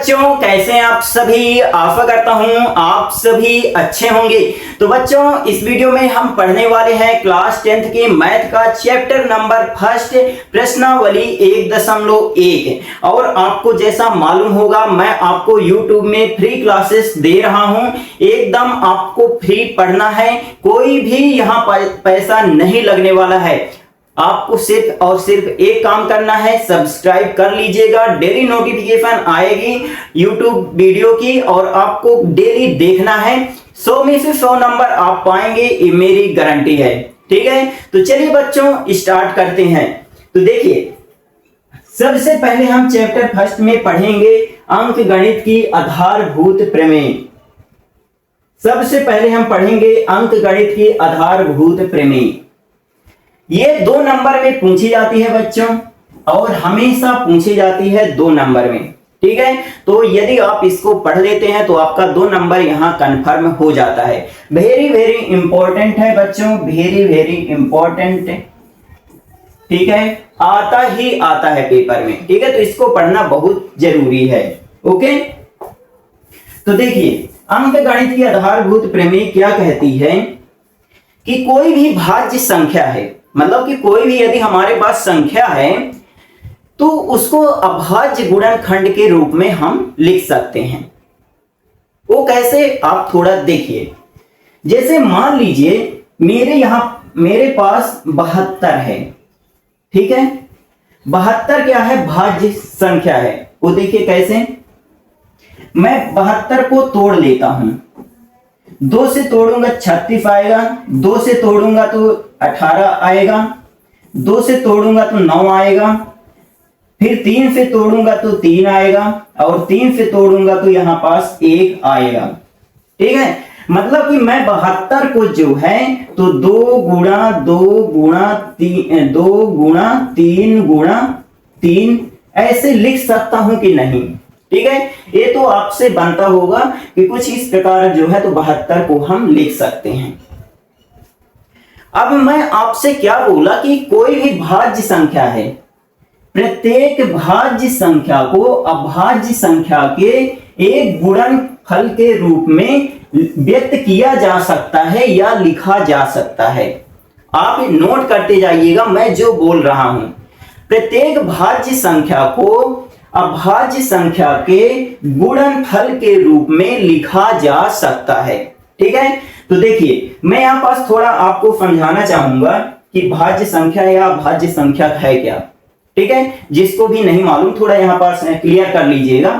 बच्चों, कैसे हैं आप सभी। आशा करता हूं आप सभी अच्छे होंगे। तो बच्चों, इस वीडियो में हम पढ़ने वाले हैं क्लास 10th के मैथ का चैप्टर नंबर फर्स्ट प्रश्नावली 1.1। और आपको जैसा मालूम होगा, मैं आपको YouTube में फ्री क्लासेस दे रहा हूं। एकदम आपको फ्री पढ़ना है, कोई भी यहाँ पैसा नहीं लगने वाला है। आपको सिर्फ और सिर्फ एक काम करना है, सब्सक्राइब कर लीजिएगा। डेली नोटिफिकेशन आएगी YouTube वीडियो की और आपको डेली देखना है। 100 में से 100 नंबर आप पाएंगे, ये मेरी गारंटी है। ठीक है, तो चलिए बच्चों स्टार्ट करते हैं। तो देखिए, सबसे पहले हम चैप्टर फर्स्ट में पढ़ेंगे अंक गणित की आधारभूत प्रमेय। सबसे पहले हम पढ़ेंगे अंक गणित की आधारभूत प्रमेय। ये 2 नंबर में पूछी जाती है बच्चों, और हमेशा पूछी जाती है 2 नंबर में। ठीक है, तो यदि आप इसको पढ़ लेते हैं तो आपका 2 नंबर यहां कंफर्म हो जाता है। वेरी वेरी इंपॉर्टेंट है बच्चों, वेरी वेरी इंपॉर्टेंट। ठीक है, आता ही आता है पेपर में। ठीक है, तो इसको पढ़ना बहुत जरूरी है। ओके, तो देखिए, अंक गणित की आधारभूत प्रमेय क्या कहती है कि कोई भी भाज्य संख्या है, मतलब कि कोई भी यदि हमारे पास संख्या है तो उसको अभाज्य गुणनखंड के रूप में हम लिख सकते हैं। वो कैसे, आप थोड़ा देखिए। जैसे मान लीजिए मेरे पास 72 है। ठीक है, 72 क्या है, भाज्य संख्या है। वो देखिए कैसे, मैं 72 को तोड़ लेता हूं। 2 से तोड़ूंगा 36 आएगा, 2 से तोड़ूंगा तो 18 आएगा, 2 से तोड़ूंगा तो 9 आएगा, फिर 3 से तोड़ूंगा तो 3 आएगा, और 3 से तोड़ूंगा तो यहां पास 1 आएगा। ठीक है, मतलब कि मैं 72 को जो है तो 2 गुणा 2 गुणा 3 2 गुणा 3 गुणा 3 ऐसे लिख सकता हूं कि नहीं। ठीक है, ये तो आपसे बनता होगा कि कुछ इस प्रकार जो है तो 72 को हम लिख सकते हैं। अब मैं आपसे क्या बोला कि कोई भी भाज्य संख्या है, प्रत्येक भाज्य संख्या को अभाज्य संख्या के एक गुणनफल के रूप में व्यक्त किया जा सकता है या लिखा जा सकता है। आप नोट करते जाइएगा मैं जो बोल रहा हूं। प्रत्येक भाज्य संख्या को अभाज्य संख्या के गुणनफल के रूप में लिखा जा सकता है। ठीक है, तो देखिए, मैं यहां पास थोड़ा आपको समझाना चाहूंगा कि भाज्य संख्या या अभाज्य संख्या है क्या। ठीक है, जिसको भी नहीं मालूम थोड़ा यहां पास क्लियर कर लीजिएगा।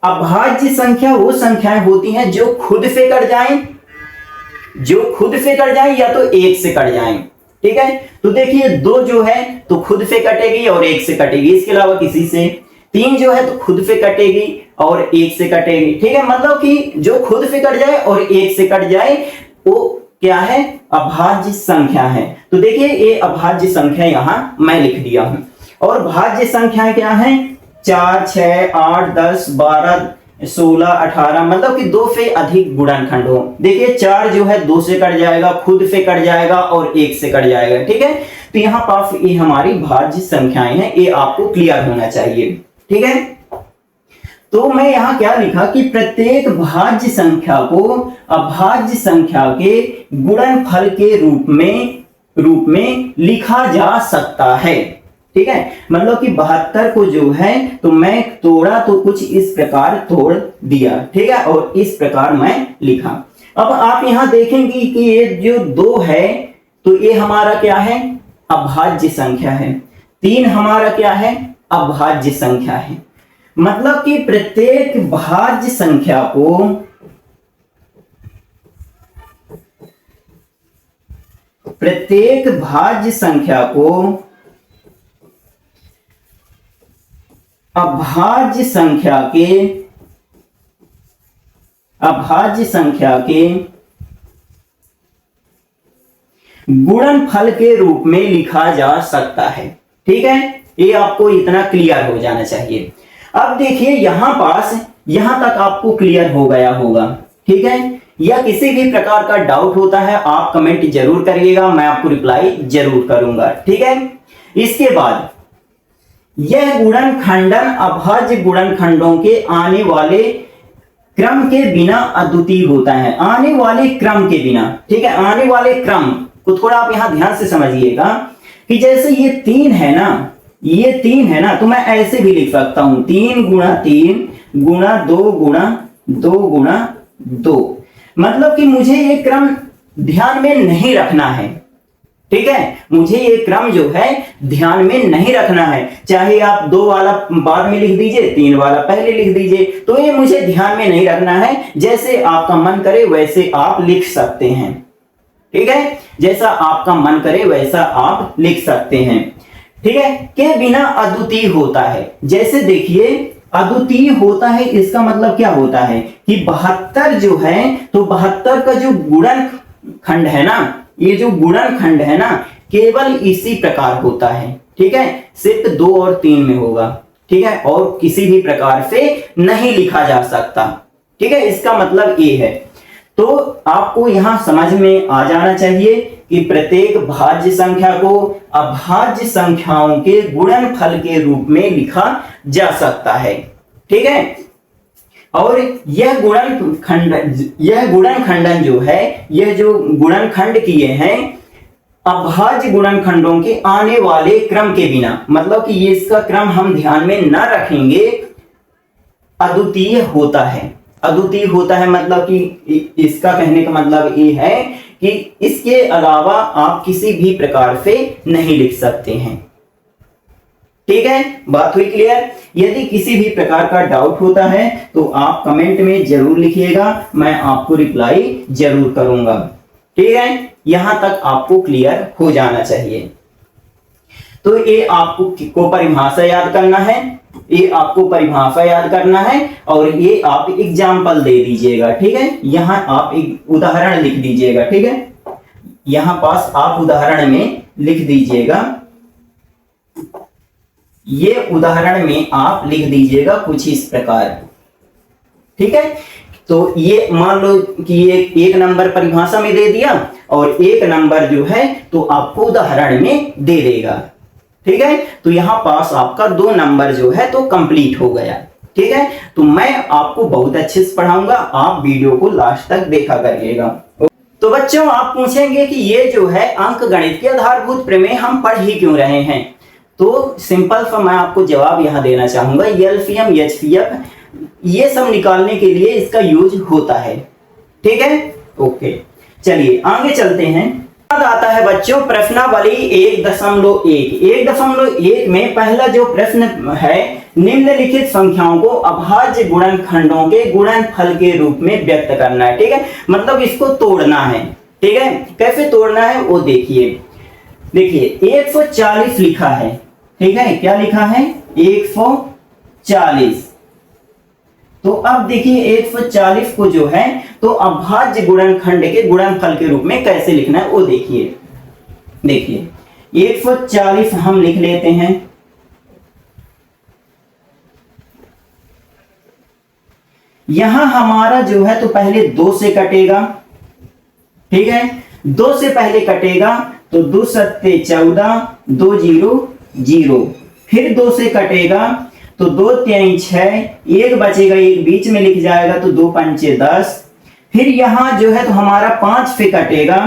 अभाज्य संख्या वो संख्याएं होती हैं जो खुद से कट जाएं, या तो 1 से कट जाएं। ठीक है, तो देखिए 2 जो है तो खुद से कटेगी और 1 से कटेगी, इसके अलावा किसी से। 3 जो है तो खुद से कटेगी और 1 से कटेगी। ठीक है, मतलब कि जो खुद से कट जाए और 1 से कट जाए वो क्या है, अभाज्य संख्या है। तो देखिए, ये अभाज्य संख्या यहां मैं लिख दिया हूं। और भाज्य संख्याएं क्या हैं, 4 6 8 10 12 16 18, मतलब कि 2 से अधिक गुणनखंड हो। देखिए 4 जो है 2 से कट जाएगा, खुद से कट जाएगा और 1 से कट जाएगा। ठीक है, तो यहाँ पास ये हमारी भाज्य संख्याएं हैं, ये आपको क्लियर होना चाहिए। ठीक है, तो मैं यहां क्या लिखा कि प्रत्येक भाज्य संख्या को अभाज्य संख्या के गुणनफल के रूप में लिखा जा सकता है। ठीक है, मतलब कि 72 को जो है तो मैं तोड़ा तो कुछ इस प्रकार तोड़ दिया। ठीक है, और इस प्रकार मैं लिखा। अब आप यहां देखेंगे कि ये जो 2 है तो ये हमारा क्या है, अभाज्य संख्या है। 3 हमारा क्या है, अभाज्य संख्या है। मतलब कि प्रत्येक भाज्य संख्या को अभाज्य संख्या के गुणनफल के रूप में लिखा जा सकता है। ठीक है, ये आपको इतना क्लियर हो जाना चाहिए। अब देखिए यहां तक आपको क्लियर हो गया होगा। ठीक है, या किसी भी प्रकार का डाउट होता है आप कमेंट जरूर करिएगा, मैं आपको रिप्लाई जरूर करूंगा। ठीक है, इसके बाद यह गुणनखंडन अभाज्य गुणनखंडों के आने वाले क्रम के बिना अद्वितीय होता है। आने वाले क्रम के बिना, ठीक है, आने वाले क्रम को थोड़ा आप यहां ध्यान से समझिएगा कि जैसे ये 3 है ना, ये 3 है ना, तो मैं ऐसे भी लिख सकता हूं 3 गुणा 3 गुणा 2 गुणा 2 गुणा 2। मतलब कि मुझे ये क्रम ध्यान में नहीं रखना है, ठीक है, मुझे ये क्रम जो है ध्यान में नहीं रखना है। चाहे आप 2 वाला बाद में लिख दीजिए, 3 वाला पहले लिख दीजिए, तो ये मुझे ध्यान में नहीं रखना है। जैसे आपका मन करे वैसे आप लिख सकते हैं, ठीक है, जैसा आपका मन करे वैसा आप लिख सकते हैं, ठीक है। के बिना अद्वितीय होता है, जैसे देखिए अद्वितीय होता है, इसका मतलब क्या होता है कि 72 जो है, तो 72 का जो गुणनखंड है ना, ये जो गुणनखंड है ना, केवल इसी प्रकार होता है, ठीक है, सिर्फ 2 और 3 में होगा, ठीक है, और किसी भी प्रकार से नहीं लिखा जा सकता, ठीक है, इसका मतलब ये है। तो आपको यहां समझ में आ जाना चाहिए कि प्रत्येक भाज्य संख्या को अभाज्य संख्याओं के गुणनफल के रूप में लिखा जा सकता है, ठीक है। और यह गुणनखंडन जो है, यह जो गुणनखंड किए हैं अभाज्य गुणनखंडों के आने वाले क्रम के बिना, मतलब कि ये इसका क्रम हम ध्यान में न रखेंगे, अद्वितीय होता है। अद्वितीय होता है मतलब कि इसका कहने का मतलब ये है कि इसके अलावा आप किसी भी प्रकार से नहीं लिख सकते हैं, ठीक है, बात हुई क्लियर। यदि किसी भी प्रकार का डाउट होता है तो आप कमेंट में जरूर लिखिएगा, मैं आपको रिप्लाई जरूर करूंगा, ठीक है। यहां तक आपको क्लियर हो जाना चाहिए। तो ये आपको परिभाषा याद करना है, ये आपको परिभाषा याद करना है, और ये आप एग्जाम्पल दे दीजिएगा, ठीक है। यहां आप एक उदाहरण लिख दीजिएगा, ठीक है, यहां पास आप उदाहरण में लिख दीजिएगा, ये उदाहरण में आप लिख दीजिएगा कुछ इस प्रकार, ठीक है। तो ये मान लो कि ये 1 नंबर परिभाषा में दे दिया और 1 नंबर जो है तो आपको उदाहरण में दे देगा, ठीक है। तो यहां पास आपका 2 नंबर जो है तो कंप्लीट हो गया, ठीक है। तो मैं आपको बहुत अच्छे से पढ़ाऊंगा, आप वीडियो को लास्ट तक देखा करिएगा। तो बच्चों आप पूछेंगे कि ये जो है अंक गणित के आधारभूत प्रमेय हम पढ़ ही क्यों रहे हैं, तो सिंपल सा मैं आपको जवाब यहां देना चाहूंगा। एलसीएम एचसीएफ ये सब निकालने के लिए इसका यूज होता है, ठीक है, ओके। चलिए आगे चलते हैं। बाद आता है बच्चों प्रश्नावली 1.1। 1.1 में पहला जो प्रश्न है, निम्नलिखित संख्याओं को अभाज्य गुणनखंडों के गुणनफल के रूप में व्यक्त करना है, ठीक है, मतलब इसको तोड़ना है, ठीक है। कैसे तोड़ना है वो देखिए। 140 लिखा है, ठीक है, क्या लिखा है 140। तो अब देखिए 140 को जो है तो अभाज्य गुणनखंड के गुणनफल के रूप में कैसे लिखना है वो देखिए। 140 हम लिख लेते हैं, यहां हमारा जो है तो पहले 2 से कटेगा, ठीक है, 2 से पहले कटेगा तो 2 सत्ते 14, 2 0 0, फिर 2 से कटेगा तो 2 3 6, 1 बचेगा, 1 बीच में लिख जाएगा तो 2 पंचे 10, फिर यहां जो है तो हमारा 5 से कटेगा,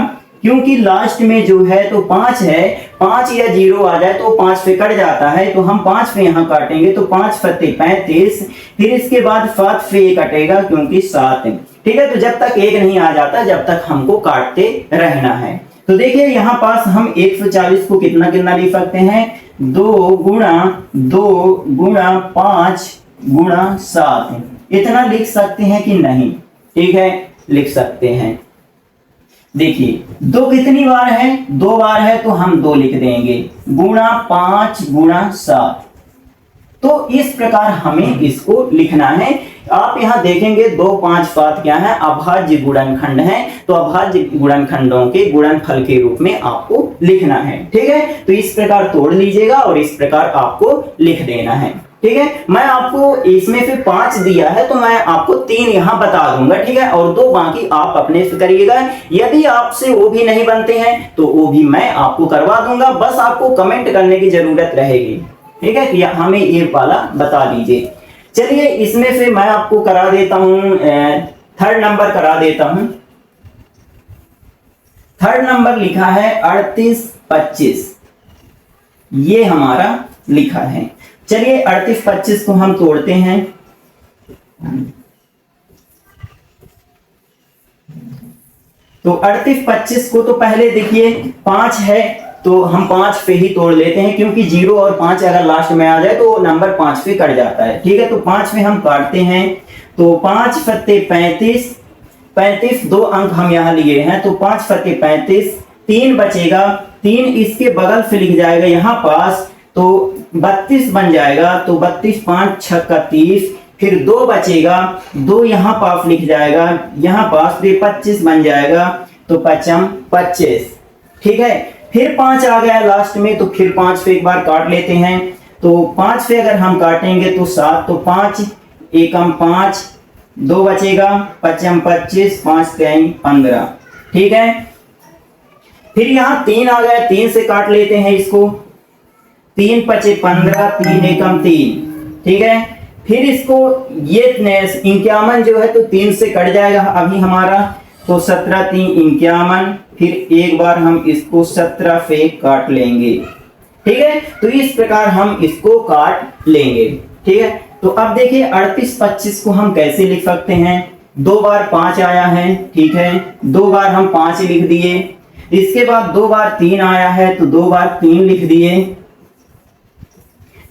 क्योंकि लास्ट में जो है तो 5 है, 5 या 0 आ जाए तो 5 से कट जाता है, तो हम 5 से यहां काटेंगे तो 5 सत्ते 35, फिर इसके बाद 7 से कटेगा क्योंकि 7 है, ठीक है। तो जब तक 1 नहीं आ जाता जब तक हमको काटते रहना है। तो देखिए यहां पास हम 140 को कितना कितना लिख सकते हैं, 2 गुणा 5 गुणा 7, इतना लिख सकते हैं कि नहीं, ठीक है, लिख सकते हैं। देखिए 2 कितनी बार है, 2 बार है तो हम 2 लिख देंगे, गुणा 5 गुणा 7। तो इस प्रकार हमें इसको लिखना है। आप यहां देखेंगे 2 5 7 क्या है, अभाज्य गुणनखंड है, तो अभाज्य गुणनखंडों के गुणनफल के रूप में आपको लिखना है, ठीक है। तो इस प्रकार तोड़ लीजिएगा और इस प्रकार आपको लिख देना है, ठीक है। मैं आपको इसमें से 5 दिया है तो मैं आपको 3 यहां बता दूंगा, ठीक है, और 2 बाकी आप अपने से करिएगा। यदि आपसे वो भी नहीं बनते हैं तो वो भी मैं आपको करवा दूंगा, बस आपको कमेंट करने की जरूरत रहेगी, ठीक है, कि हमें ये वाला बता दीजिए। चलिए इसमें से मैं आपको करा देता हूं, थर्ड नंबर करा देता हूं। थर्ड नंबर लिखा है 38 25, ये हमारा लिखा है। चलिए 38 25 को हम तोड़ते हैं। तो 38 25 को तो पहले देखिए 5 है तो हम 5 पे ही तोड़ लेते हैं, क्योंकि 0 और 5 अगर लास्ट में आ जाए तो नंबर 5 पे कट जाता है। ठीक है, तो 5 में हम काटते हैं। तो 5 फत्ते 35, 35 2 अंक हम यहाँ लिए हैं, तो 5 फत्ते 35, 3 बचेगा, 3 इसके बगल से लिख जाएगा यहाँ पास, तो 32 बन जाएगा। तो 32 5 6 30, फिर 2 बचेगा, 2 यहाँ पास लिख जाएगा, यहाँ पास भी 25 बन जाएगा, तो 5 25। ठीक है, फिर 5 आ गया लास्ट में, तो फिर 5 पे एक बार काट लेते हैं। तो 5 पे अगर हम काटेंगे तो 7, तो 5 एकम 5, 2 बचेगा, 5 25, 5 3 15। ठीक है, फिर यहाँ 3 आ गया, 3 से काट लेते हैं इसको, 3 5 15, 3 एकम 3। ठीक है, फिर इसको ये 51 जो है तो 3 से कट जाएगा अभी हमारा, तो 17 3 51, फिर एक बार हम इसको 17 से काट लेंगे। ठीक है, तो इस प्रकार हम इसको काट लेंगे। ठीक है, तो अब देखिए 38 25 को हम कैसे लिख सकते हैं। 2 बार 5 आया है, ठीक है, 2 बार हम 5 लिख दिए। इसके बाद 2 बार 3 आया है, तो 2 बार 3 लिख दिए।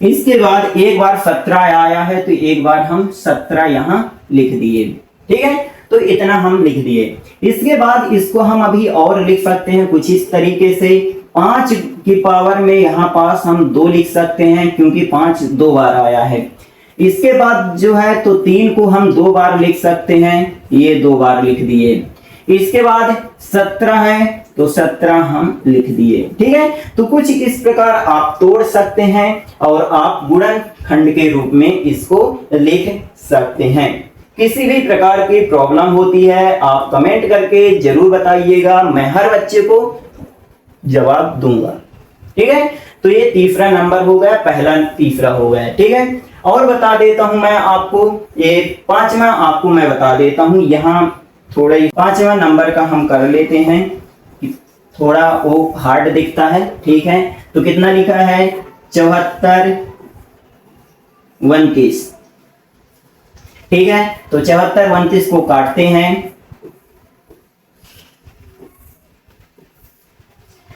इसके बाद एक बार 17 आया है, तो एक बार हम 17 यहां लिख दिए। ठीक है, तो इतना हम लिख दिए। इसके बाद इसको हम अभी और लिख सकते हैं कुछ इस तरीके से। 5 की पावर में यहाँ पास हम 2 लिख सकते हैं, क्योंकि 5 2 बार आया है। इसके बाद जो है तो 3 को हम 2 बार लिख सकते हैं, ये 2 बार लिख दिए। इसके बाद 17 है, तो 17 हम लिख दिए। ठीक है, तो कुछ इस प्रकार आप तोड़ सकते हैं और आप गुणनखंड के रूप में इसको लिख सकते हैं। किसी भी प्रकार की प्रॉब्लम होती है आप कमेंट करके जरूर बताइएगा, मैं हर बच्चे को जवाब दूंगा। ठीक है, तो ये तीसरा नंबर हो गया, पहला तीसरा हो गया। ठीक है, और बता देता हूं मैं आपको, ये 5वां आपको मैं बता देता हूं। यहाँ थोड़ा 5वां नंबर का हम कर लेते हैं, थोड़ा वो हार्ड दिखता है। ठीक है, तो कितना लिखा है 74 29। ठीक है, तो 74 29 को काटते हैं।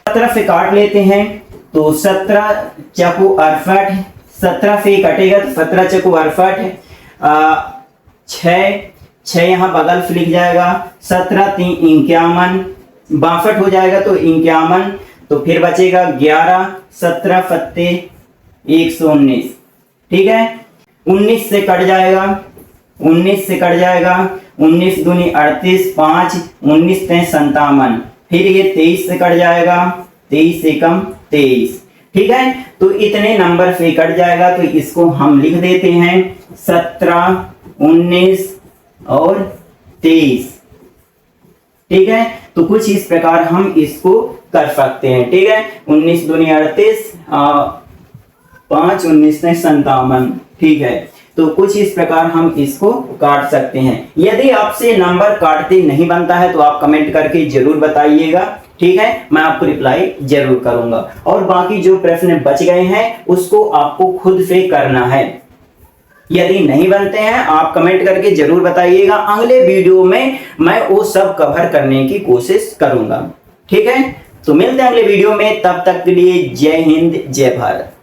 17 से काट लेते हैं, तो 17 चाकू 68, 17 से कटेगा तो 17 चाकू 68, 6 यहाँ बगल से लिख जाएगा, 17 3 51, 62 हो जाएगा, तो 51, तो फिर बचेगा 11, 17 फत्ते 119। ठीक है, 19 से कट जाएगा, 19 से कट जाएगा, 19 दूनी 38, 5 19 3 57, फिर ये 23 से कट जाएगा, 23 एकम 23। ठीक है, तो इतने नंबर से कट जाएगा, तो इसको हम लिख देते हैं 17 19 और 23। ठीक है, तो कुछ इस प्रकार हम इसको कर सकते हैं। ठीक है, 19 दूनी 38, 5 19 ने 57। ठीक है, तो कुछ इस प्रकार हम इसको काट सकते हैं। यदि आपसे नंबर काटते नहीं बनता है तो आप कमेंट करके जरूर बताइएगा। ठीक है, मैं आपको रिप्लाई जरूर करूंगा। और बाकी जो प्रश्न बच गए हैं उसको आपको खुद से करना है। यदि नहीं बनते हैं आप कमेंट करके जरूर बताइएगा, अगले वीडियो में मैं वो सब कवर करने की कोशिश करूंगा। ठीक है, तो मिलते हैं अगले वीडियो में, तब तक के लिए जय हिंद जय भारत।